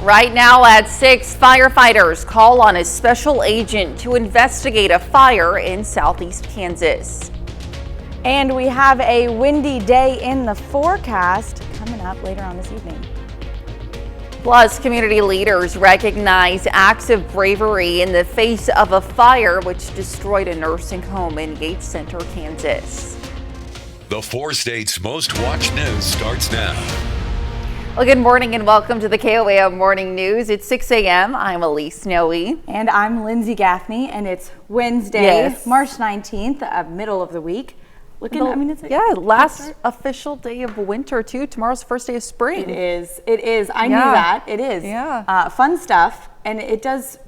Right now at 6, firefighters call on a special agent to investigate a fire in southeast Kansas. And we have a windy day in the forecast coming up later on this evening. Plus, community leaders recognize acts of bravery in the face of a fire which destroyed a nursing home in Yates Center, Kansas. The 4 states' most watched news starts now. Well, good morning and welcome to the KOAM Morning News. It's 6 a.m. I'm Elise Snowy. And I'm Lindsay Gaffney, and it's Wednesday, Yes. March 19th, middle of the week. Last official day of winter too. Tomorrow's the first day of spring. It is. I knew that. It is. Yeah. Fun stuff, and it does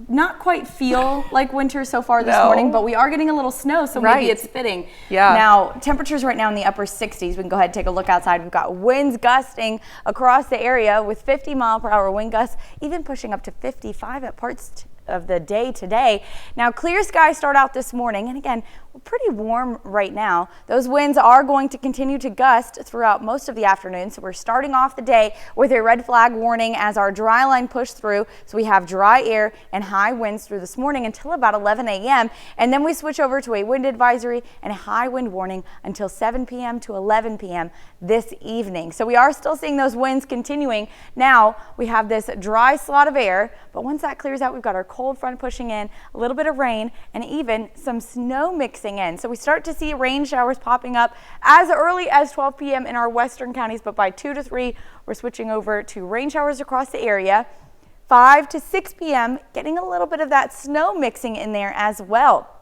not quite feel like winter so far this morning, but we are getting a little snow, so maybe it's fitting. Yeah. Now, temperatures right now in the upper 60s. We can go ahead and take a look outside. We've got winds gusting across the area with 50-mile-per-hour wind gusts, even pushing up to 55 at parts of the day today. Now, clear skies start out this morning, and again, we're pretty warm right now. Those winds are going to continue to gust throughout most of the afternoon, so we're starting off the day with a red flag warning as our dry line pushed through. So we have dry air and high winds through this morning until about 11 a.m. and then we switch over to a wind advisory and a high wind warning until 7 p.m. to 11 p.m. this evening. So we are still seeing those winds continuing. Now we have this dry slot of air, but once that clears out, we've got our cold front pushing in, a little bit of rain, and even some snow mixing in. So we start to see rain showers popping up as early as 12 p.m. in our western counties, but by 2 to 3, we're switching over to rain showers across the area. 5 to 6 p.m., getting a little bit of that snow mixing in there as well.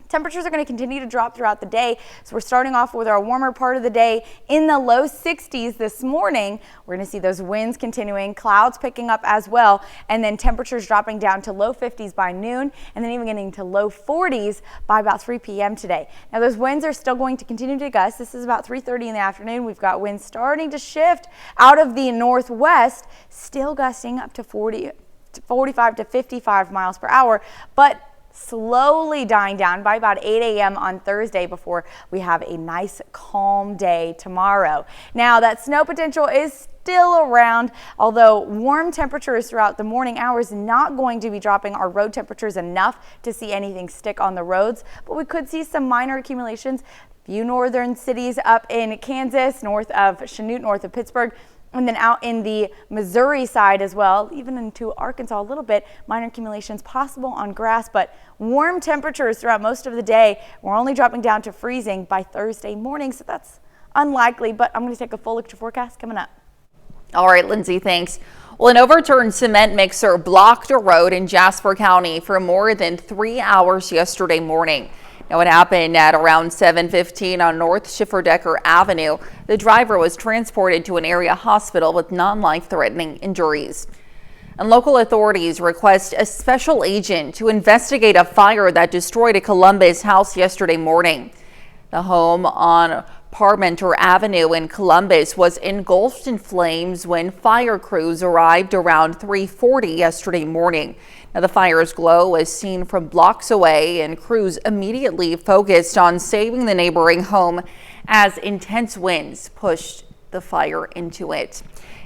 Temperatures are going to continue to drop throughout the day, so we're starting off with our warmer part of the day in the low 60s this morning. We're going to see those winds continuing, clouds picking up as well, and then temperatures dropping down to low 50s by noon, and then even getting to low 40s by about 3 p.m. today. Now, those winds are still going to continue to gust. This is about 3:30 in the afternoon. We've got winds starting to shift out of the northwest, still gusting up to 45 to 55 miles per hour, but slowly dying down by about 8 a.m. on Thursday before we have a nice calm day tomorrow. Now, that snow potential is still around, although warm temperatures throughout the morning hours not going to be dropping our road temperatures enough to see anything stick on the roads, but we could see some minor accumulations. Few northern cities up in Kansas, north of Chanute, north of Pittsburgh, and then out in the Missouri side as well, even into Arkansas a little bit, minor accumulations possible on grass, but warm temperatures throughout most of the day. We're only dropping down to freezing by Thursday morning, so that's unlikely, but I'm going to take a full look at your forecast coming up. All right, Lindsay, thanks. Well, an overturned cement mixer blocked a road in Jasper County for more than 3 hours yesterday morning. Now, it happened at around 7:15 on North Schifferdecker Avenue. The driver was transported to an area hospital with non-life-threatening injuries. And local authorities request a special agent to investigate a fire that destroyed a Columbus house yesterday morning. The home on Parmenter Avenue in Columbus was engulfed in flames when fire crews arrived around 3:40 yesterday morning. Now, the fire's glow was seen from blocks away, and crews immediately focused on saving the neighboring home as intense winds pushed the fire into it.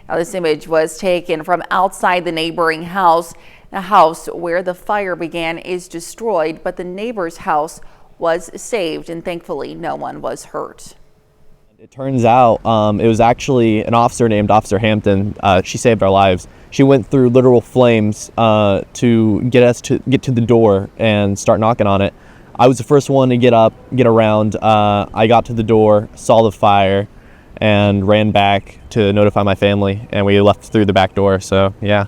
Now, this image was taken from outside the neighboring house. The house where the fire began is destroyed, but the neighbor's house was saved, and thankfully no one was hurt. It turns out it was actually an officer named Officer Hampton. She saved our lives. She went through literal flames to get us to get to the door and start knocking on it. I was the first one to get up, get around. I got to the door, saw the fire, and ran back to notify my family, and we left through the back door, so yeah.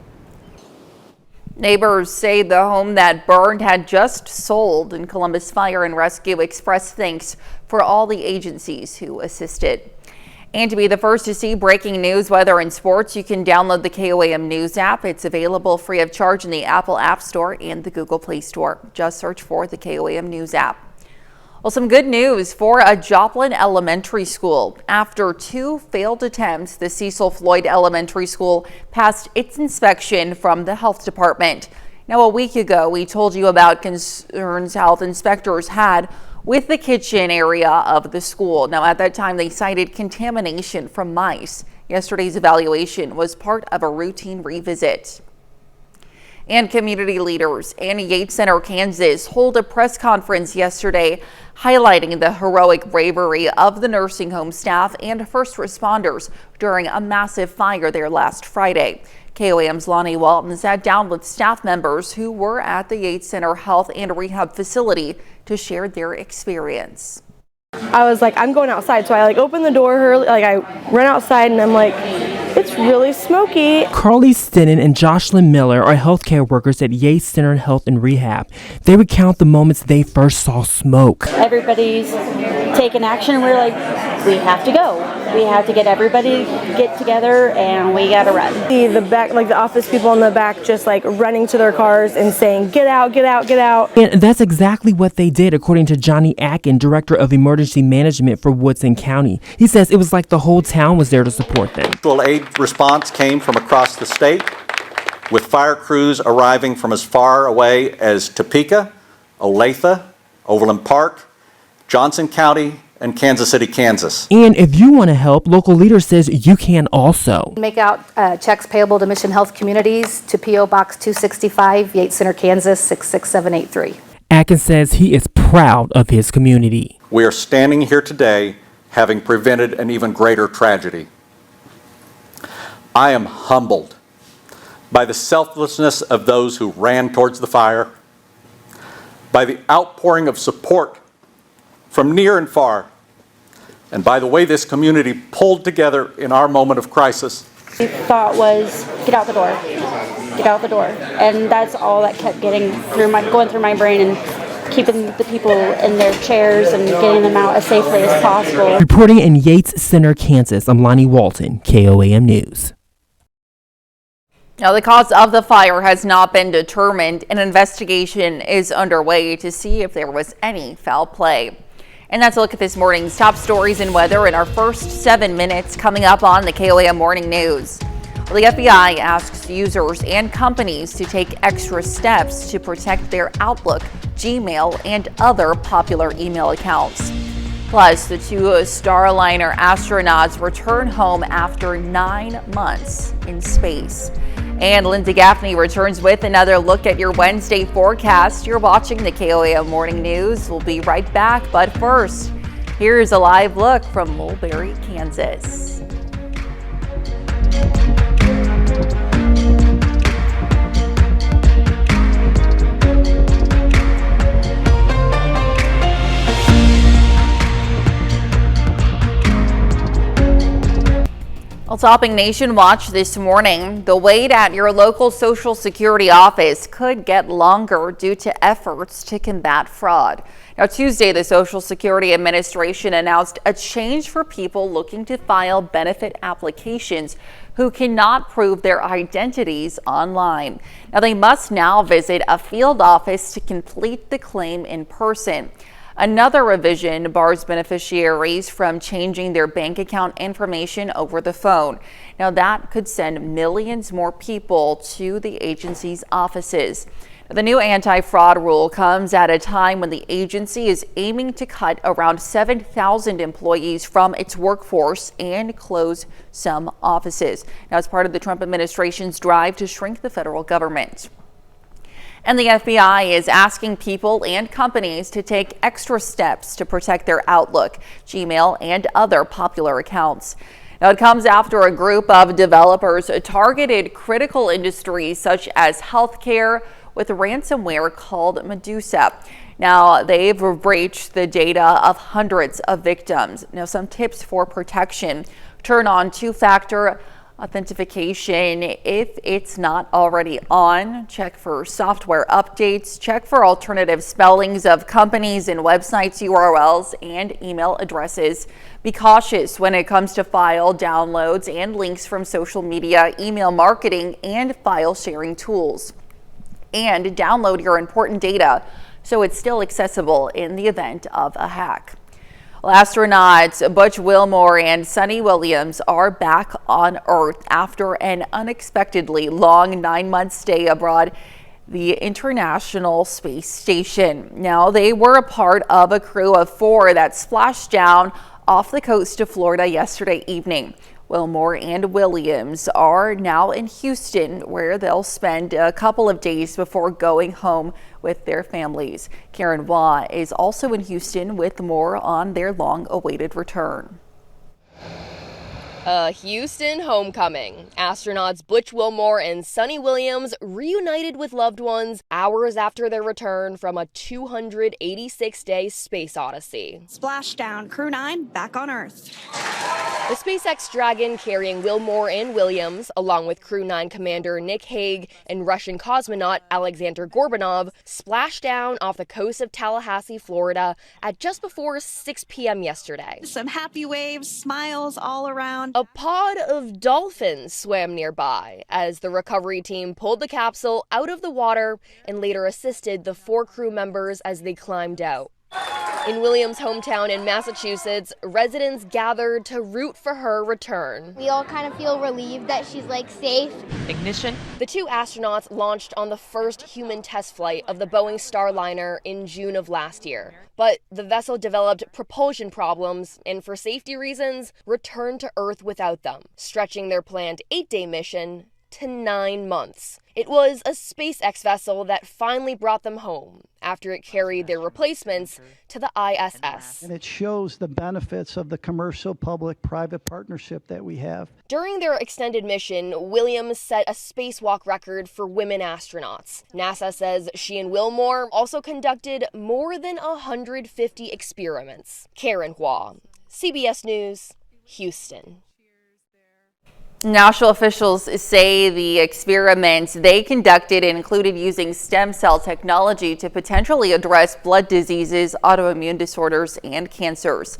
Neighbors say the home that burned had just sold, and Columbus Fire and Rescue expressed thanks for all the agencies who assisted. And to be the first to see breaking news, weather, and sports, you can download the KOAM News app. It's available free of charge in the Apple App Store and the Google Play Store. Just search for the KOAM News app. Well, some good news for a Joplin elementary school. After 2 failed attempts, the Cecil Floyd Elementary School passed its inspection from the health department. Now, a week ago, we told you about concerns health inspectors had with the kitchen area of the school. Now, at that time, they cited contamination from mice. Yesterday's evaluation was part of a routine revisit. And community leaders in Yates Center, Kansas, hold a press conference yesterday highlighting the heroic bravery of the nursing home staff and first responders during a massive fire there last Friday. KOAM's Lonnie Walton sat down with staff members who were at the Yates Center Health and Rehab facility to share their experience. I was like, I'm going outside, so I opened the door early, I ran outside and I'm like, it's really smoky. Carly Stinnen and Jocelyn Miller are healthcare workers at Yates Center Health and Rehab. They recount the moments they first saw smoke. Everybody's taking action and we're like, we have to go. We have to get everybody get together and we gotta run. See the back, the office people in the back just running to their cars and saying, get out, get out, get out. And that's exactly what they did, according to Johnny Atkin, Director of Emergency Management for Woodson County. He says it was like the whole town was there to support them. Mutual aid response came from across the state, with fire crews arriving from as far away as Topeka, Olathe, Overland Park, Johnson County, and Kansas City, Kansas. And if you want to help, local leader says you can also. Make out checks payable to Mission Health Communities to P.O. Box 265, Yates Center, Kansas 66783. Atkins says he is proud of his community. We are standing here today having prevented an even greater tragedy. I am humbled by the selflessness of those who ran towards the fire, by the outpouring of support from near and far, and by the way this community pulled together in our moment of crisis. The thought was, get out the door, get out the door. And that's all that kept going through my brain and keeping the people in their chairs and getting them out as safely as possible. Reporting in Yates Center, Kansas, I'm Lonnie Walton, KOAM News. Now, the cause of the fire has not been determined. An investigation is underway to see if there was any foul play. And that's a look at this morning's top stories and weather in our first 7 minutes coming up on the KOAM Morning News. Well, the FBI asks users and companies to take extra steps to protect their Outlook, Gmail, and other popular email accounts. Plus, the two Starliner astronauts return home after 9 months in space. And Lindsay Gaffney returns with another look at your Wednesday forecast. You're watching the KOAM Morning News. We'll be right back, but first, here's a live look from Mulberry, Kansas. Well, topping Nation Watch this morning, the wait at your local Social Security office could get longer due to efforts to combat fraud. Now, Tuesday, the Social Security Administration announced a change for people looking to file benefit applications who cannot prove their identities online. Now, they must now visit a field office to complete the claim in person. Another revision bars beneficiaries from changing their bank account information over the phone. Now, that could send millions more people to the agency's offices. The new anti-fraud rule comes at a time when the agency is aiming to cut around 7,000 employees from its workforce and close some offices. Now, as part of the Trump administration's drive to shrink the federal government. And the FBI is asking people and companies to take extra steps to protect their Outlook, Gmail, and other popular accounts. Now, it comes after a group of developers targeted critical industries such as healthcare with ransomware called Medusa. Now, they've breached the data of hundreds of victims. Now, some tips for protection: turn on two-factor authentication if it's not already on. Check for software updates. Check for alternative spellings of companies and websites URLs and email addresses. Be cautious when it comes to file downloads and links from social media, email marketing, and file sharing tools. And download your important data so it's still accessible in the event of a hack. Well, astronauts Butch Wilmore and Sunny Williams are back on Earth after an unexpectedly long 9-month stay aboard the International Space Station. Now, they were a part of a crew of 4 that splashed down off the coast of Florida yesterday evening. Wilmore and Williams are now in Houston, where they'll spend a couple of days before going home with their families. Karen Waugh is also in Houston with more on their long-awaited return. A Houston homecoming. Astronauts Butch Wilmore and Sunny Williams reunited with loved ones hours after their return from a 286-day space odyssey. Splashdown, Crew 9 back on Earth. The SpaceX Dragon carrying Wilmore and Williams, along with Crew 9 Commander Nick Hague and Russian cosmonaut Alexander Gorbanov, splashed down off the coast of Tallahassee, Florida at just before 6 p.m. yesterday. Some happy waves, smiles all around. A pod of dolphins swam nearby as the recovery team pulled the capsule out of the water and later assisted the 4 crew members as they climbed out. In Williams' hometown in Massachusetts, residents gathered to root for her return. We all kind of feel relieved that she's safe. Ignition. The 2 astronauts launched on the first human test flight of the Boeing Starliner in June of last year. But the vessel developed propulsion problems and, for safety reasons, returned to Earth without them, stretching their planned 8-day mission to 9 months. It was a SpaceX vessel that finally brought them home after it carried their replacements to the ISS. And it shows the benefits of the commercial public-private partnership that we have. During their extended mission, Williams set a spacewalk record for women astronauts. NASA says she and Wilmore also conducted more than 150 experiments. Karen Waugh, CBS News, Houston. National officials say the experiments they conducted included using stem cell technology to potentially address blood diseases, autoimmune disorders, and cancers.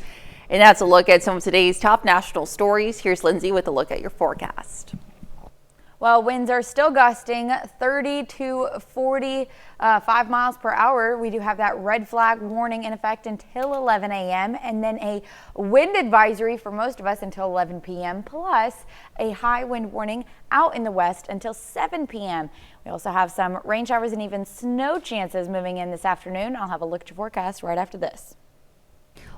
And that's a look at some of today's top national stories. Here's Lindsay with a look at your forecast. Well, winds are still gusting 30 to 45 miles per hour. We do have that red flag warning in effect until 11 a.m. and then a wind advisory for most of us until 11 p.m. plus a high wind warning out in the west until 7 p.m. We also have some rain showers and even snow chances moving in this afternoon. I'll have a look at your forecast right after this.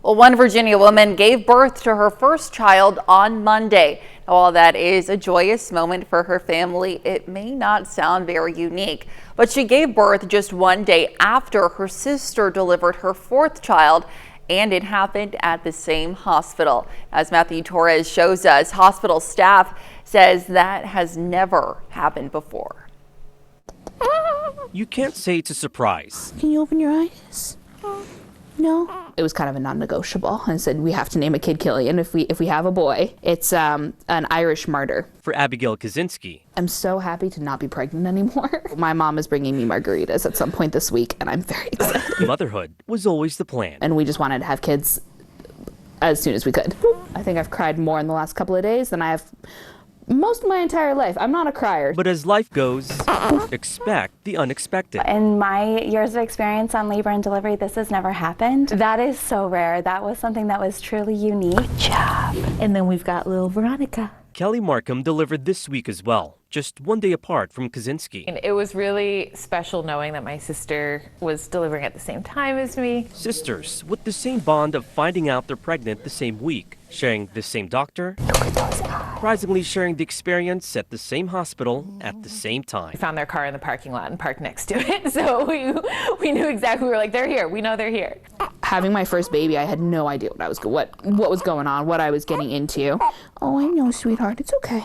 Well, one Virginia woman gave birth to her first child on Monday. While that is a joyous moment for her family, it may not sound very unique, but she gave birth just one day after her sister delivered her 4th child, and it happened at the same hospital. As Matthew Torres shows us, hospital staff says that has never happened before. You can't say it's a surprise. Can you open your eyes? No. It was kind of a non-negotiable. I said we have to name a kid Killian if we have a boy. It's an Irish martyr. For Abigail Kaczynski. I'm so happy to not be pregnant anymore. My mom is bringing me margaritas at some point this week, and I'm very excited. Motherhood was always the plan. And we just wanted to have kids as soon as we could. I think I've cried more in the last couple of days than I have most of my entire life. I'm not a crier. But as life goes, expect the unexpected. In my years of experience on labor and delivery, this has never happened. That is so rare. That was something that was truly unique. Good job. And then we've got little Veronica. Kelly Markham delivered this week as well, just one day apart from Kaczynski. And it was really special knowing that my sister was delivering at the same time as me. Sisters with the same bond of finding out they're pregnant the same week, sharing the same doctor, surprisingly sharing the experience at the same hospital at the same time. We found their car in the parking lot and parked next to it, so we knew exactly. We were like, they're here. We know they're here. Having my first baby, I had no idea what was going on, what I was getting into. Oh, I know, sweetheart. It's okay.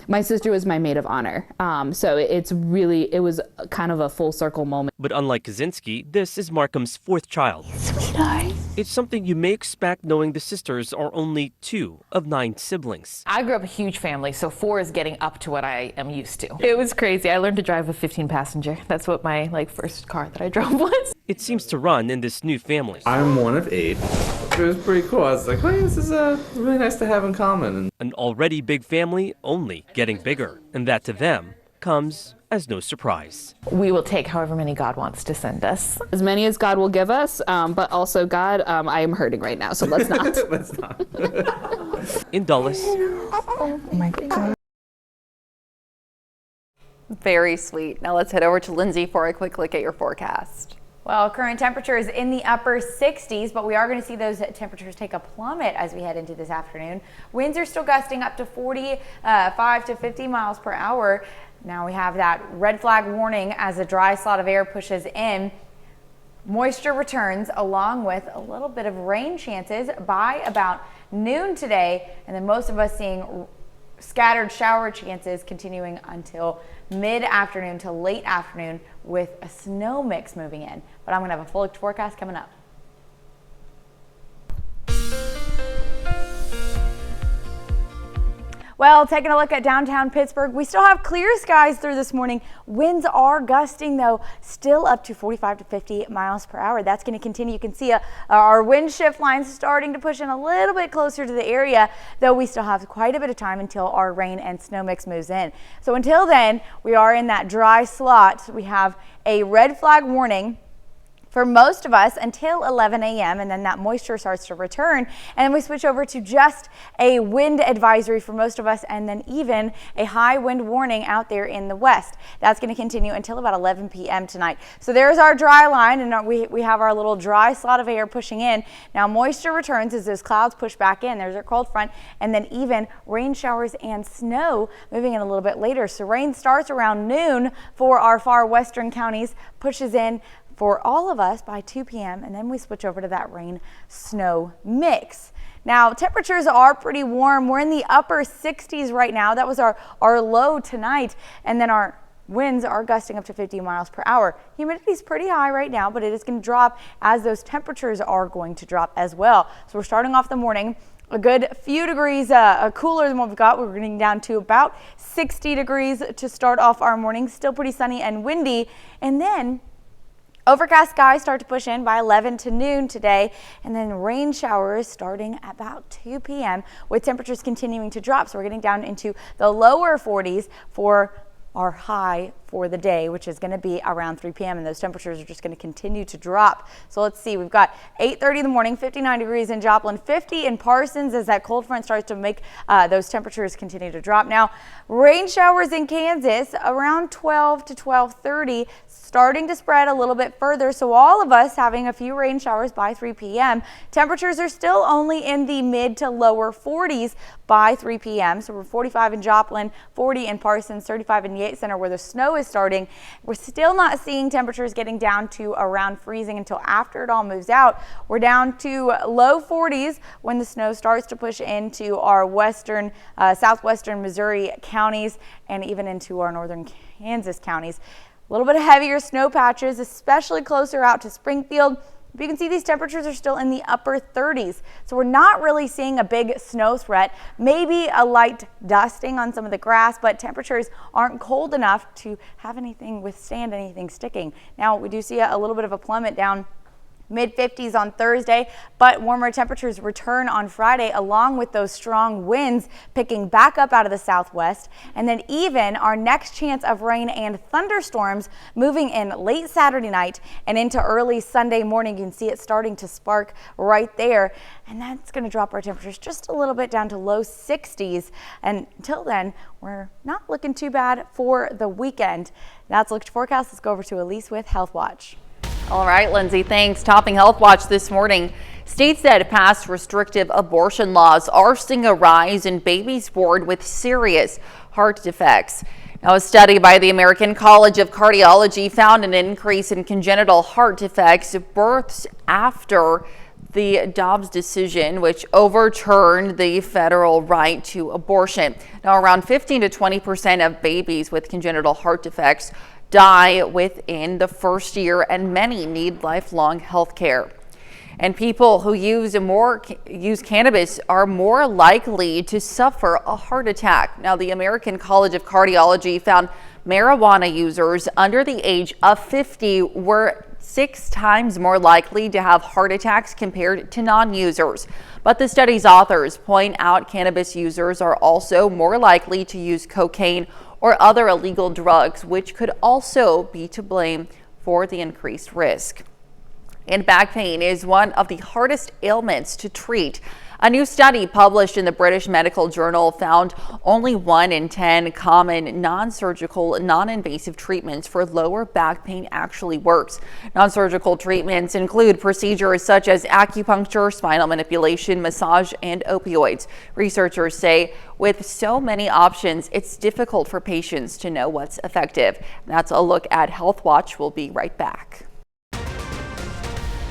My sister was my maid of honor, so it was kind of a full circle moment. But unlike Kaczynski, this is Markham's 4th child. Sweetheart. It's something you may expect knowing the sisters are only 2 of 9 siblings. I grew up a huge family, so 4 is getting up to what I am used to. It was crazy. I learned to drive a 15-passenger. That's what my first car that I drove was. It seems to run in this new family. I'm one of 8. It was pretty cool. I was like, hey, this is really nice to have in common. An already big family only getting bigger, and that to them comes as no surprise. We will take however many God wants to send us. As many as God will give us, but also God, I am hurting right now, so let's not. Let's not. In Dulles. Oh my God. Very sweet. Now let's head over to Lindsay for a quick look at your forecast. Well, current temperatures in the upper 60s, but we are going to see those temperatures take a plummet as we head into this afternoon. Winds are still gusting up to 45 to 50 miles per hour. Now we have that red flag warning as a dry slot of air pushes in. Moisture returns along with a little bit of rain chances by about noon today, and then most of us seeing scattered shower chances continuing until mid-afternoon to late afternoon with a snow mix moving in. But I'm going to have a full look forecast coming up. Well, taking a look at downtown Pittsburgh, we still have clear skies through this morning. Winds are gusting, though, still up to 45 to 50 miles per hour. That's going to continue. You can see our wind shift lines starting to push in a little bit closer to the area, though we still have quite a bit of time until our rain and snow mix moves in. So until then, we are in that dry slot. We have a red flag warning for most of us until 11 a.m. and then that moisture starts to return, and then we switch over to just a wind advisory for most of us, and then even a high wind warning out there in the west. That's going to continue until about 11 p.m. tonight. So there's our dry line, and we have our little dry slot of air pushing in. Now moisture returns as those clouds push back in. There's our cold front, and then even rain showers and snow moving in a little bit later. So rain starts around noon for our far western counties, pushes in for all of us by 2 p.m. and then we switch over to that rain snow mix. Now temperatures are pretty warm. We're in the upper 60s right now. That was our low tonight, and then our winds are gusting up to 50 miles per hour. Humidity is pretty high right now, but it is going to drop as those temperatures are going to drop as well. So we're starting off the morning a good few degrees cooler than what we've got. We're getting down to about 60 degrees to start off our morning. Still pretty sunny and windy, and then overcast skies start to push in by 11 to noon today, and then rain showers starting at about 2 p.m. with temperatures continuing to drop. So we're getting down into the lower 40s for our high for the day, which is going to be around 3 p.m. and those temperatures are just going to continue to drop. So let's see, we've got 8:30 in the morning, 59 degrees in Joplin, 50 in Parsons as that cold front starts to make those temperatures continue to drop. Now, rain showers in Kansas around 12 to 12:30, starting to spread a little bit further. So all of us having a few rain showers by 3 p.m. Temperatures are still only in the mid to lower 40s by 3 p.m. So we're 45 in Joplin, 40 in Parsons, 35 in Yates Center where the snow is starting. We're still not seeing temperatures getting down to around freezing until after it all moves out. We're down to low 40s when the snow starts to push into our western, southwestern Missouri counties and even into our northern Kansas counties. A little bit of heavier snow patches, especially closer out to Springfield. But you can see these temperatures are still in the upper 30s. So we're not really seeing a big snow threat, maybe a light dusting on some of the grass, but temperatures aren't cold enough to have anything withstand anything sticking. Now we do see a little bit of a plummet down mid-50s on Thursday, but warmer temperatures return on Friday along with those strong winds picking back up out of the southwest, and then even our next chance of rain and thunderstorms moving in late Saturday night and into early Sunday morning. You can see it starting to spark right there, and that's going to drop our temperatures just a little bit down to low 60s, and until then we're not looking too bad for the weekend. That's a look at forecast. Let's go over to Elise with Health Watch. All right, Lindsay, thanks. Topping Health Watch this morning. States that passed restrictive abortion laws are seeing a rise in babies born with serious heart defects. Now, a study by the American College of Cardiology found an increase in congenital heart defects births after the Dobbs decision, which overturned the federal right to abortion. Now, around 15 to 20% of babies with congenital heart defects die within the first year, and many need lifelong health care. And people who use cannabis are more likely to suffer a heart attack. Now, the American College of Cardiology found marijuana users under the age of 50 were 6 times more likely to have heart attacks compared to non-users. But the study's authors point out cannabis users are also more likely to use cocaine or other illegal drugs, which could also be to blame for the increased risk. And back pain is one of the hardest ailments to treat. A new study published in the British Medical Journal found only 1 in 10 common non-surgical, non-invasive treatments for lower back pain actually works. Non-surgical treatments include procedures such as acupuncture, spinal manipulation, massage, and opioids. Researchers say with so many options, it's difficult for patients to know what's effective. That's a look at Health Watch. We'll be right back.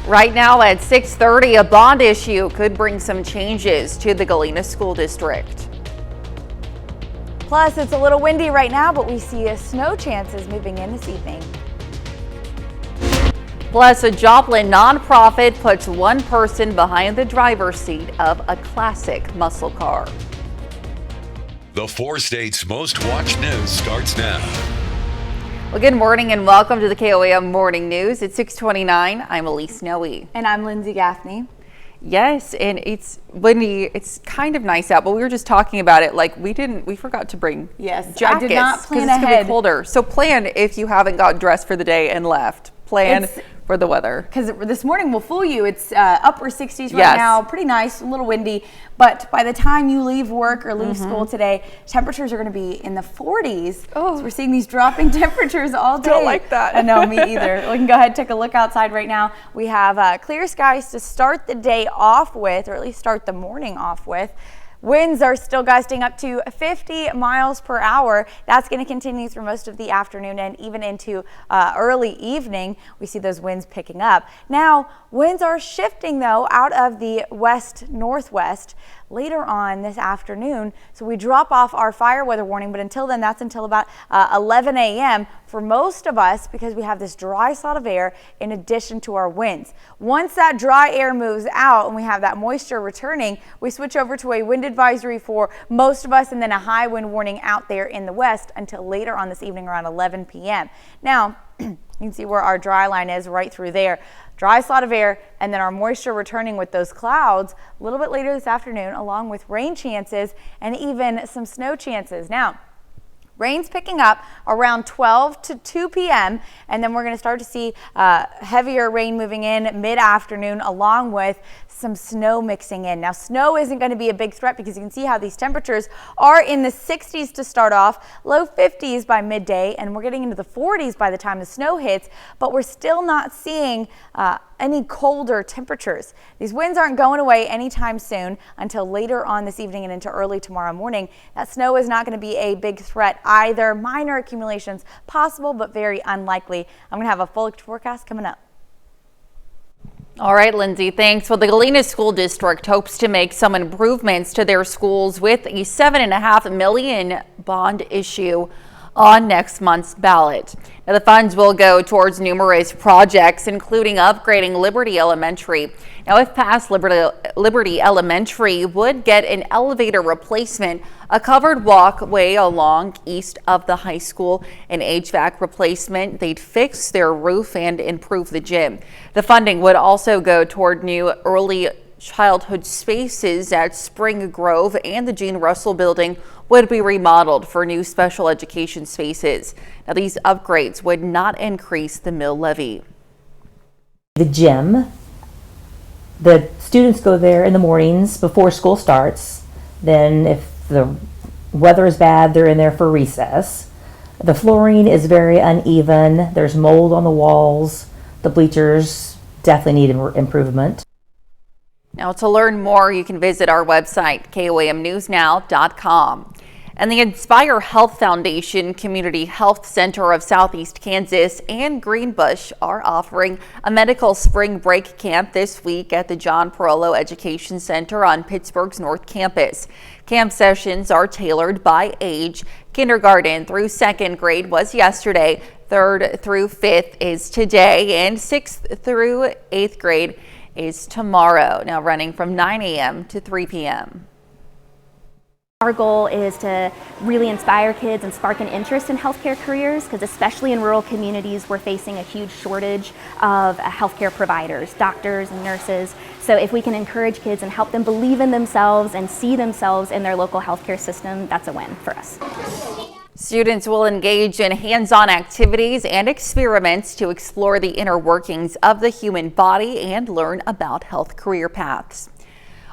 Right now at 6:30, a bond issue could bring some changes to the Galena School District. Plus, it's a little windy right now, but we see snow chances moving in this evening. Plus, a Joplin nonprofit puts one person behind the driver's seat of a classic muscle car. The 4 states' most watched news starts now. Well, good morning and welcome to the KOAM Morning News. It's 6:29. I'm Elise Noe. And I'm Lindsay Gaffney. Yes, and it's windy. It's kind of nice out, but we were just talking about it. Like we forgot to bring jackets. I did not plan ahead. It's gonna be colder. So plan if you haven't got dressed for the day and left. Plan for the weather. Because this morning will fool you. It's upper 60s right now, pretty nice, a little windy. But by the time you leave work or leave school today, temperatures are going to be in the 40s. Oh. So we're seeing these dropping temperatures all day. Don't like that. No, me either. We can go ahead and take a look outside right now. We have clear skies to start the day off with, or at least start the morning off with. Winds are still gusting up to 50 miles per hour. That's going to continue through most of the afternoon and even into early evening. We see those winds picking up. Now, winds are shifting, though, out of the west-northwest later on this afternoon. So we drop off our fire weather warning, but until then, that's until about 11 a.m. for most of us because we have this dry slot of air in addition to our winds. Once that dry air moves out and we have that moisture returning, we switch over to a wind advisory for most of us and then a high wind warning out there in the west until later on this evening around 11 p.m. Now, you can see where our dry line is right through there. Dry slot of air and then our moisture returning with those clouds a little bit later this afternoon along with rain chances and even some snow chances. Now, rain's picking up around 12 to 2 p.m. and then we're going to start to see heavier rain moving in mid-afternoon along with some snow mixing in. Now, snow isn't going to be a big threat because you can see how these temperatures are in the 60s to start off, low 50s by midday, and we're getting into the 40s by the time the snow hits, but we're still not seeing any colder temperatures. These winds aren't going away anytime soon until later on this evening and into early tomorrow morning. That snow is not going to be a big threat either. Minor accumulations possible, but very unlikely. I'm going to have a full forecast coming up. All right, Lindsay, thanks. Well, the Galena School District hopes to make some improvements to their schools with a $7.5 million bond issue on next month's ballot. Now, the funds will go towards numerous projects, including upgrading Liberty Elementary. Now, if passed, Liberty Elementary would get an elevator replacement, a covered walkway along east of the high school, an HVAC replacement. They'd fix their roof and improve the gym. The funding would also go toward new early childhood spaces at Spring Grove, and the Gene Russell building would be remodeled for new special education spaces. Now, these upgrades would not increase the mill levy. The gym, the students go there in the mornings before school starts. Then if the weather is bad, they're in there for recess. The flooring is very uneven. There's mold on the walls. The bleachers definitely need improvement. Now, to learn more, you can visit our website, koamnewsnow.com. And the Inspire Health Foundation Community Health Center of Southeast Kansas and Greenbush are offering a medical spring break camp this week at the John Perello Education Center on Pittsburgh's North Campus. Camp sessions are tailored by age. Kindergarten through 2nd grade was yesterday, 3rd through 5th is today, and 6th through 8th grade is tomorrow. Now running from 9 a.m. to 3 p.m. Our goal is to really inspire kids and spark an interest in healthcare careers, because especially in rural communities, we're facing a huge shortage of healthcare providers, doctors and nurses. So if we can encourage kids and help them believe in themselves and see themselves in their local healthcare system, that's a win for us. Students will engage in hands-on activities and experiments to explore the inner workings of the human body and learn about health career paths.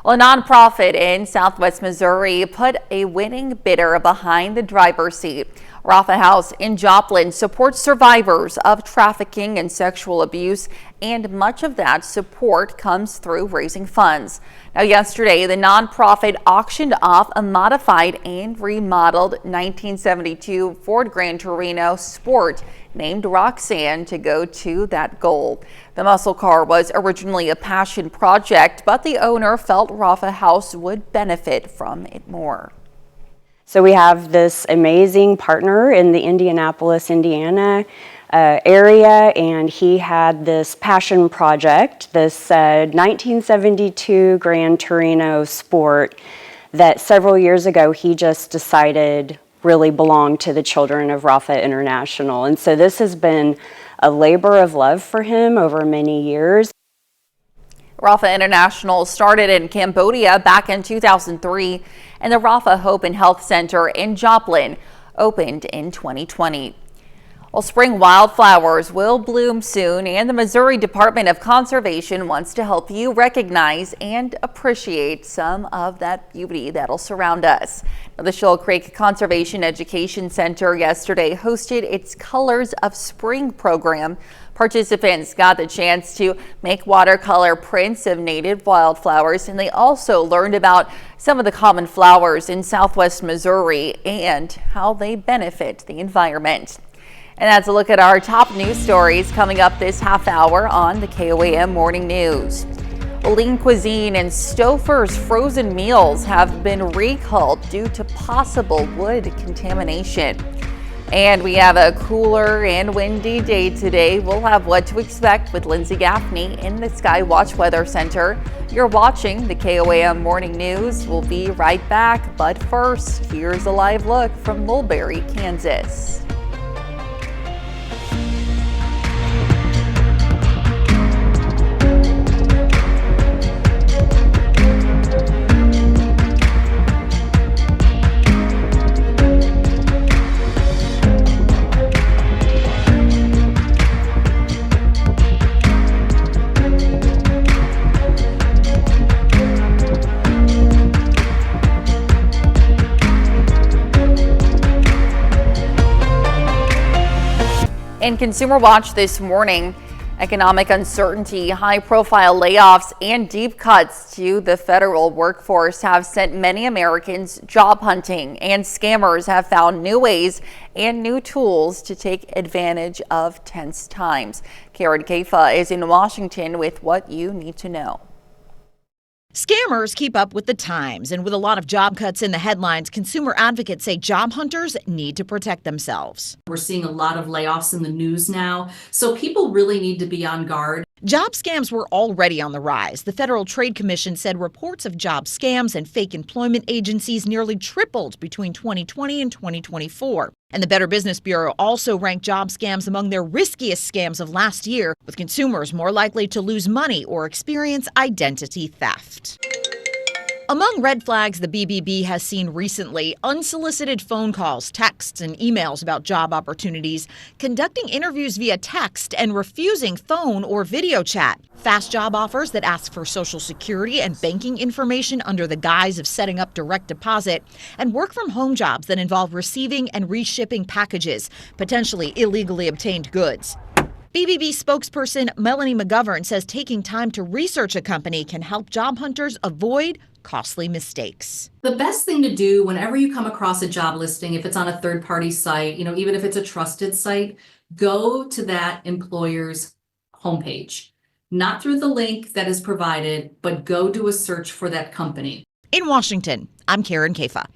Well, a nonprofit in Southwest Missouri put a winning bidder behind the driver's seat. Rafa House in Joplin supports survivors of trafficking and sexual abuse, and much of that support comes through raising funds. Now, yesterday, the nonprofit auctioned off a modified and remodeled 1972 Ford Grand Torino Sport named Roxanne to go to that goal. The muscle car was originally a passion project, but the owner felt Rafa House would benefit from it more. So we have this amazing partner in the Indianapolis, Indiana area, and he had this passion project, this 1972 Grand Torino Sport that several years ago he just decided really belonged to the children of Rafa International. And so this has been a labor of love for him over many years. Rafa International started in Cambodia back in 2003, and the Rafa Hope and Health Center in Joplin opened in 2020. Well, spring wildflowers will bloom soon, and the Missouri Department of Conservation wants to help you recognize and appreciate some of that beauty that'll surround us. Now, the Shoal Creek Conservation Education Center yesterday hosted its Colors of Spring program. Participants got the chance to make watercolor prints of native wildflowers, and they also learned about some of the common flowers in Southwest Missouri and how they benefit the environment. And that's a look at our top news stories coming up this half hour on the KOAM Morning News. Lean Cuisine and Stouffer's frozen meals have been recalled due to possible wood contamination. And we have a cooler and windy day today. We'll have what to expect with Lindsay Gaffney in the Skywatch Weather Center. You're watching the KOAM Morning News. We'll be right back. But first, here's a live look from Mulberry, Kansas. In Consumer Watch this morning, economic uncertainty, high-profile layoffs, and deep cuts to the federal workforce have sent many Americans job hunting, and scammers have found new ways and new tools to take advantage of tense times. Karen Kaifa is in Washington with what you need to know. Scammers keep up with the times, and with a lot of job cuts in the headlines, consumer advocates say job hunters need to protect themselves. We're seeing a lot of layoffs in the news now, so people really need to be on guard. Job scams were already on the rise. The Federal Trade Commission said reports of job scams and fake employment agencies nearly tripled between 2020 and 2024. And the Better Business Bureau also ranked job scams among their riskiest scams of last year, with consumers more likely to lose money or experience identity theft. Among red flags the BBB has seen recently, unsolicited phone calls, texts, and emails about job opportunities, conducting interviews via text, and refusing phone or video chat. Fast job offers that ask for Social Security and banking information under the guise of setting up direct deposit, and work-from-home jobs that involve receiving and reshipping packages, potentially illegally obtained goods. BBB spokesperson Melanie McGovern says taking time to research a company can help job hunters avoid costly mistakes. The best thing to do whenever you come across a job listing, if it's on a third-party site, even if it's a trusted site, go to that employer's homepage. Not through the link that is provided, but go do a search for that company. In Washington, I'm Karen Kaifa.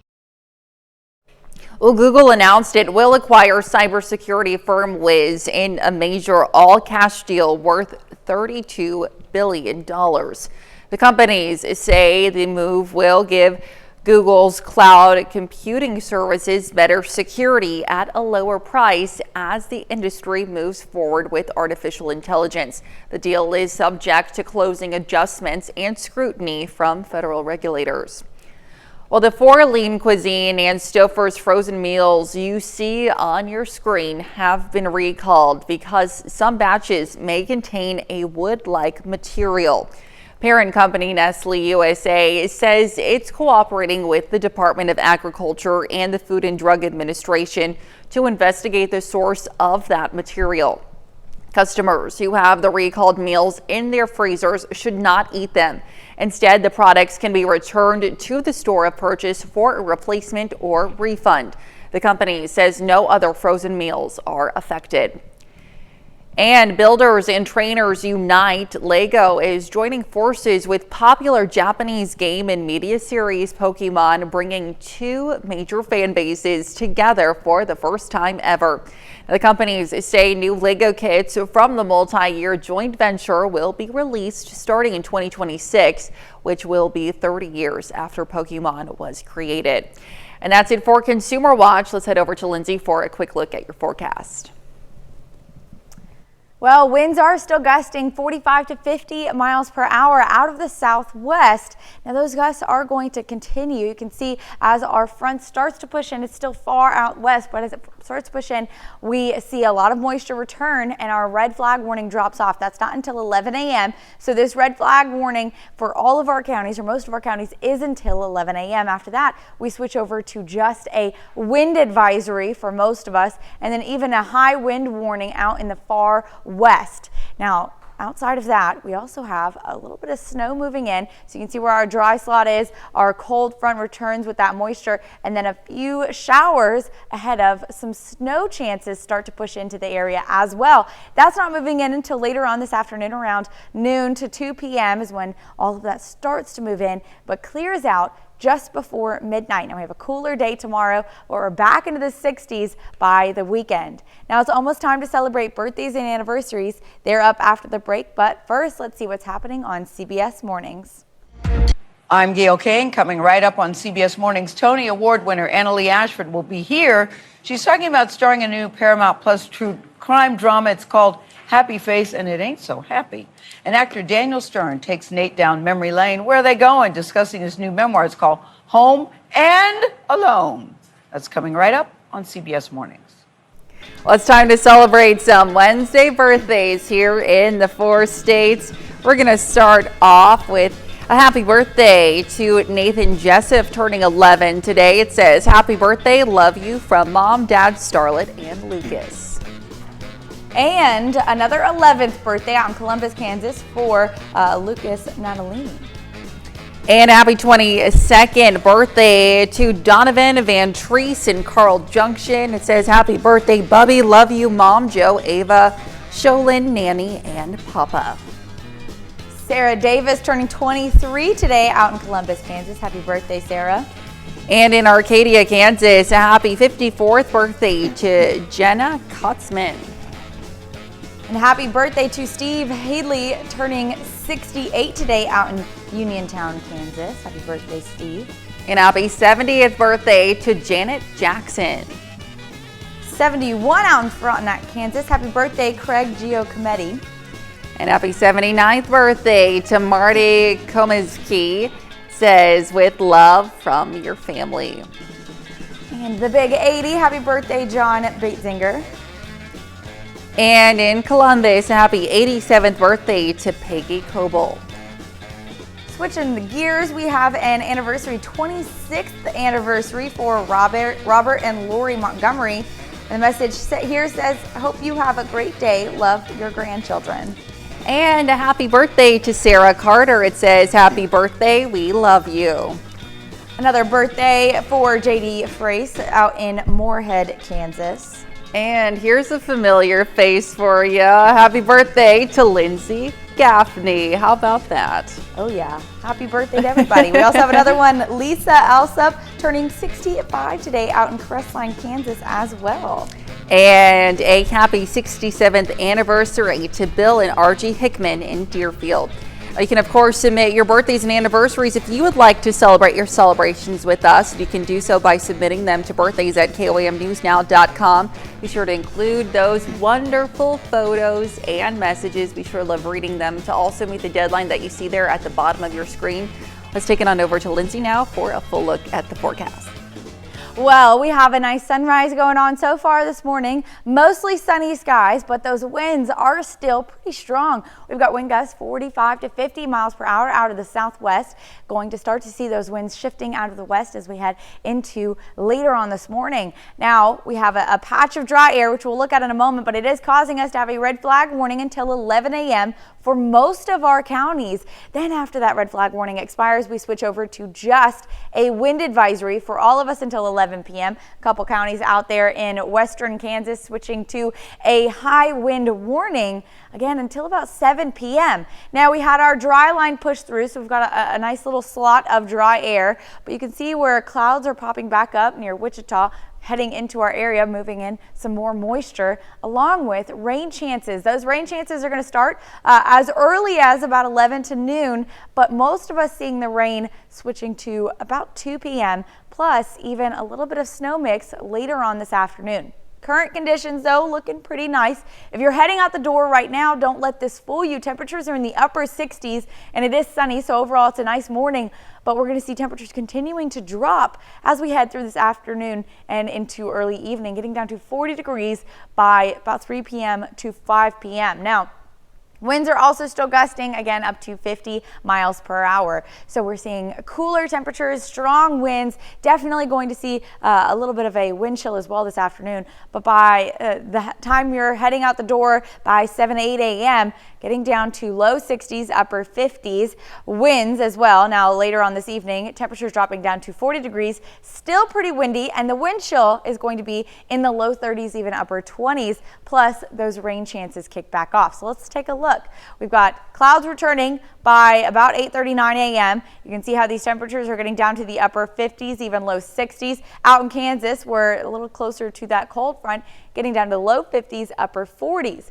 Well, Google announced it will acquire cybersecurity firm Wiz in a major all-cash deal worth $32 billion. The companies say the move will give Google's cloud computing services better security at a lower price as the industry moves forward with artificial intelligence. The deal is subject to closing adjustments and scrutiny from federal regulators. Well, the 4 Lean Cuisine and Stouffer's frozen meals you see on your screen have been recalled because some batches may contain a wood-like material. Parent company Nestle USA says it's cooperating with the Department of Agriculture and the Food and Drug Administration to investigate the source of that material. Customers who have the recalled meals in their freezers should not eat them. Instead, the products can be returned to the store of purchase for a replacement or refund. The company says no other frozen meals are affected. And builders and trainers unite. LEGO is joining forces with popular Japanese game and media series Pokemon, bringing two major fan bases together for the first time ever. The companies say new LEGO kits from the multi-year joint venture will be released starting in 2026, which will be 30 years after Pokemon was created. And that's it for Consumer Watch. Let's head over to Lindsay for a quick look at your forecast. Well, winds are still gusting 45 to 50 miles per hour out of the southwest. Now, those gusts are going to continue. You can see as our front starts to push in, it's still far out west, but as it starts to push in, we see a lot of moisture return and our red flag warning drops off. That's not until 11 a.m. So this red flag warning for all of our counties, or most of our counties, is until 11 a.m. After that, we switch over to just a wind advisory for most of us, and then even a high wind warning out in the far west. Now, outside of that, we also have a little bit of snow moving in. So you can see where our dry slot is. Our cold front returns with that moisture, and then a few showers ahead of some snow chances start to push into the area as well. That's not moving in until later on this afternoon, around noon to 2 p.m. is when all of that starts to move in, but clears out just before midnight. Now we have a cooler day tomorrow, but we're back into the 60s by the weekend. Now it's almost time to celebrate birthdays and anniversaries. They're up after the break, but first let's see what's happening on CBS Mornings. I'm Gail Kane. Coming right up on CBS Mornings, Tony Award winner Annalee Ashford will be here. She's talking about starring a new Paramount Plus true crime drama. It's called Happy Face, and it ain't so happy. And actor Daniel Stern takes Nate down memory lane. Where are they going? Discussing his new memoir. It's called Home and Alone. That's coming right up on CBS Mornings. Well, it's time to celebrate some Wednesday birthdays here in the 4 states. We're going to start off with a happy birthday to Nathan Jessup, turning 11 today. It says, "Happy birthday, love you," from Mom, Dad, Starlet, and Lucas. And another 11th birthday out in Columbus, Kansas for Lucas Natalini. And happy 22nd birthday to Donovan Van Treese in Carl Junction. It says, "Happy birthday, Bubby. Love you, Mom, Joe, Ava, Sholin, Nanny, and Papa." Sarah Davis turning 23 today out in Columbus, Kansas. Happy birthday, Sarah. And in Arcadia, Kansas, a happy 54th birthday to Jenna Kotzman. And happy birthday to Steve Hadley, turning 68 today out in Uniontown, Kansas. Happy birthday, Steve. And happy 70th birthday to Janet Jackson. 71 out in Frontenac, Kansas. Happy birthday, Craig Giacometti. And happy 79th birthday to Marty Komizki. Says, "With love from your family." And the big 80, happy birthday, John Baitzinger. And in Columbus, a happy 87th birthday to Peggy Coble. Switching the gears, we have an anniversary, 26th anniversary for Robert and Lori Montgomery. And the message here says, "Hope you have a great day. Love, your grandchildren." And a happy birthday to Sarah Carter. It says, "Happy birthday, we love you." Another birthday for JD Frace out in Moorhead, Kansas. And here's a familiar face for you. Happy birthday to Lindsay Gaffney. How about that? Oh yeah, happy birthday to everybody. We also have another one, Lisa Alsup, turning 65 today out in Crestline, Kansas as well. And a happy 67th anniversary to Bill and RG Hickman in Deerfield. You can, of course, submit your birthdays and anniversaries if you would like to celebrate your celebrations with us. You can do so by submitting them to birthdays@KOAMnewsnow.com. Be sure to include those wonderful photos and messages. We sure love reading them. To also meet the deadline that you see there at the bottom of your screen. Let's take it on over to Lindsay now for a full look at the forecast. Well, we have a nice sunrise going on so far this morning. Mostly sunny skies, but those winds are still pretty strong. We've got wind gusts 45 to 50 miles per hour out of the southwest. Going to start to see those winds shifting out of the west as we head into later on this morning. Now, we have a patch of dry air, which we'll look at in a moment, but it is causing us to have a red flag warning until 11 a.m. for most of our counties. Then after that red flag warning expires, we switch over to just a wind advisory for all of us until 11 p.m. A couple counties out there in western Kansas switching to a high wind warning again until about 7 p.m. Now we had our dry line push through, so we've got a nice little slot of dry air, but you can see where clouds are popping back up near Wichita, heading into our area, moving in some more moisture along with rain chances. Those rain chances are going to start as early as about 11 to noon, but most of us seeing the rain switching to about 2 p.m. plus even a little bit of snow mix later on this afternoon. Current conditions, though, looking pretty nice. If you're heading out the door right now, don't let this fool you. Temperatures are in the upper 60s, and it is sunny, so overall it's a nice morning. But we're going to see temperatures continuing to drop as we head through this afternoon and into early evening, getting down to 40 degrees by about 3 p.m. to 5 p.m. Now, winds are also still gusting, again, up to 50 miles per hour. So we're seeing cooler temperatures, strong winds, definitely going to see a little bit of a wind chill as well this afternoon. But by the time you're heading out the door by 7, 8 a.m., getting down to low 60s, upper 50s, winds as well. Now later on this evening, temperatures dropping down to 40 degrees, still pretty windy, and the wind chill is going to be in the low 30s, even upper 20s, plus those rain chances kick back off. So let's take a look. We've got clouds returning by about 8:39 a.m. You can see how these temperatures are getting down to the upper 50s, even low 60s. Out in Kansas, we're a little closer to that cold front, getting down to low 50s, upper 40s.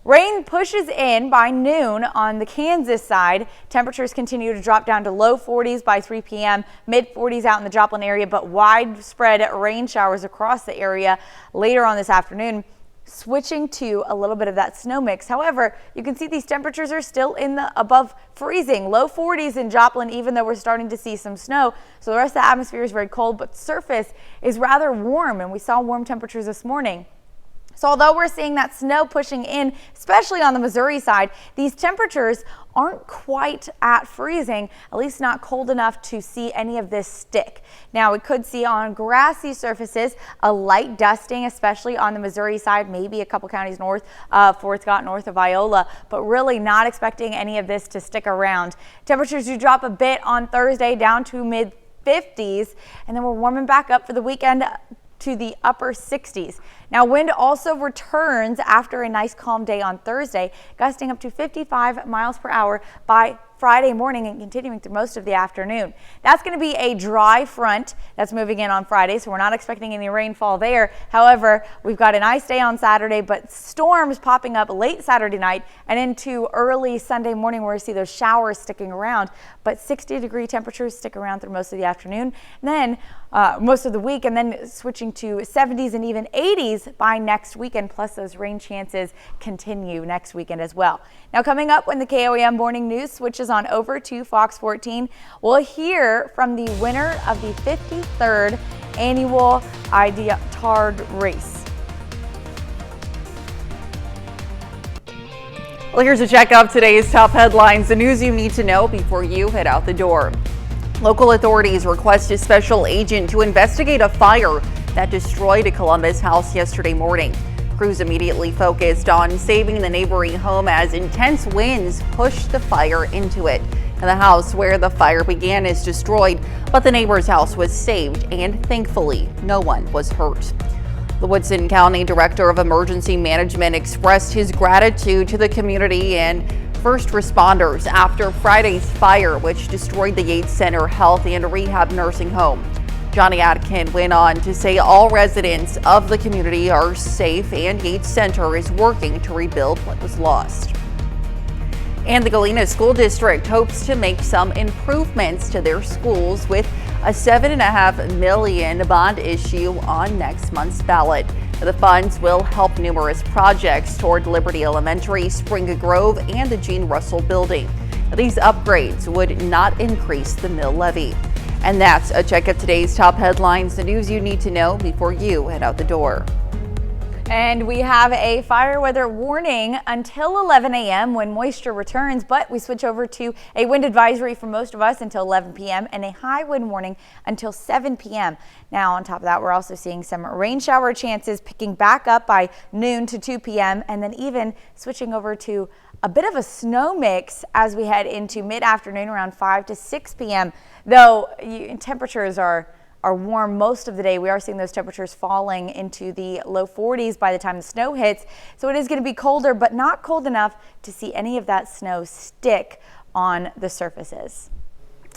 Rain pushes in by noon on the Kansas side. Temperatures continue to drop down to low 40s by 3 p.m., mid 40s out in the Joplin area, but widespread rain showers across the area later on this afternoon, switching to a little bit of that snow mix. However, you can see these temperatures are still in the above freezing, low 40s in Joplin, even though we're starting to see some snow. So the rest of the atmosphere is very cold, but surface is rather warm, and we saw warm temperatures this morning. So although we're seeing that snow pushing in, especially on the Missouri side, these temperatures aren't quite at freezing, at least not cold enough to see any of this stick. Now we could see on grassy surfaces a light dusting, especially on the Missouri side, maybe a couple counties north of Fort Scott, north of Iola, but really not expecting any of this to stick around. Temperatures do drop a bit on Thursday down to mid 50s, and then we're warming back up for the weekend to the upper 60s. Now wind also returns after a nice calm day on Thursday, gusting up to 55 miles per hour by Friday morning and continuing through most of the afternoon. That's going to be a dry front that's moving in on Friday, so we're not expecting any rainfall there. However, we've got a nice day on Saturday, but storms popping up late Saturday night and into early Sunday morning where we see those showers sticking around. But 60-degree temperatures stick around through most of the afternoon, and then most of the week, and then switching to 70s and even 80s by next weekend, plus those rain chances continue next weekend as well. Now coming up when the KOAM Morning News switches on over to Fox 14, we'll hear from the winner of the 53rd annual IDTARD race. Well, here's a check of today's top headlines, the news you need to know before you head out the door. Local authorities request a special agent to investigate a fire that destroyed a Columbus house yesterday morning. Crews immediately focused on saving the neighboring home as intense winds pushed the fire into it. And the house where the fire began is destroyed, but the neighbor's house was saved, and thankfully, no one was hurt. The Woodson County Director of Emergency Management expressed his gratitude to the community and first responders after Friday's fire, which destroyed the Yates Center Health and Rehab Nursing Home. Johnny Atkin went on to say all residents of the community are safe and Yates Center is working to rebuild what was lost. And the Galena School District hopes to make some improvements to their schools with a $7.5 million bond issue on next month's ballot. The funds will help numerous projects toward Liberty Elementary, Spring Grove, and the Gene Russell Building. These upgrades would not increase the mill levy. And that's a check of today's top headlines, the news you need to know before you head out the door. And we have a fire weather warning until 11 a.m. when moisture returns, but we switch over to a wind advisory for most of us until 11 p.m. and a high wind warning until 7 p.m. Now, on top of that, we're also seeing some rain shower chances picking back up by noon to 2 p.m. and then even switching over to a bit of a snow mix as we head into mid-afternoon around 5 to 6 p.m. Though temperatures are warm most of the day. We are seeing those temperatures falling into the low 40s by the time the snow hits. So it is going to be colder, but not cold enough to see any of that snow stick on the surfaces.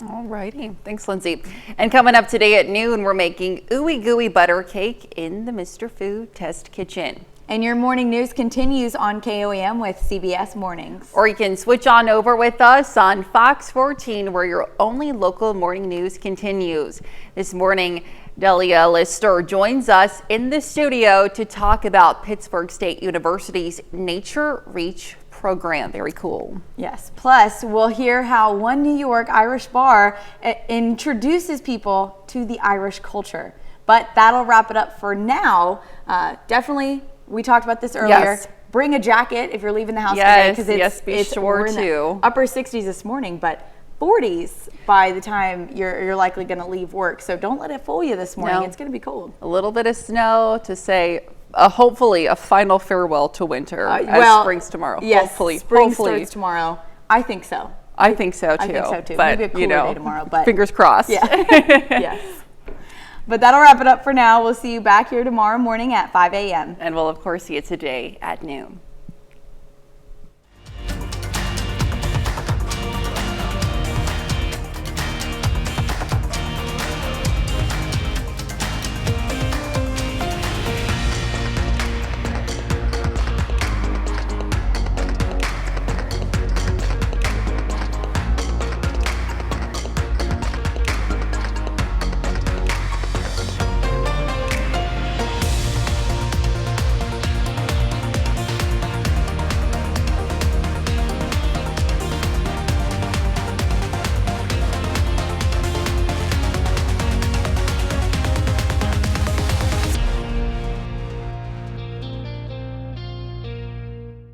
All righty. Thanks, Lindsay. And coming up today at noon, we're making ooey gooey butter cake in the Mr. Food Test Kitchen. And your morning news continues on KOAM with CBS Mornings. Or you can switch on over with us on Fox 14, where your only local morning news continues. This morning, Delia Lister joins us in the studio to talk about Pittsburgh State University's Nature Reach program. Very cool. Yes. Plus, we'll hear how one New York Irish bar introduces people to the Irish culture. But that'll wrap it up for now. Definitely. We talked about this earlier. Yes. Bring a jacket if you're leaving the house today, because be sure to. Upper 60s this morning, but 40s by the time you're likely going to leave work. So don't let it fool you this morning. No. It's going to be cold. A little bit of snow to say hopefully a final farewell to winter as spring's tomorrow. Yes, hopefully. Spring starts tomorrow. I think so. I think so too. I think so too. But, maybe a cooler day tomorrow. But fingers crossed. Yeah. Yes. But that'll wrap it up for now. We'll see you back here tomorrow morning at 5 a.m. And we'll, of course, see you today at noon.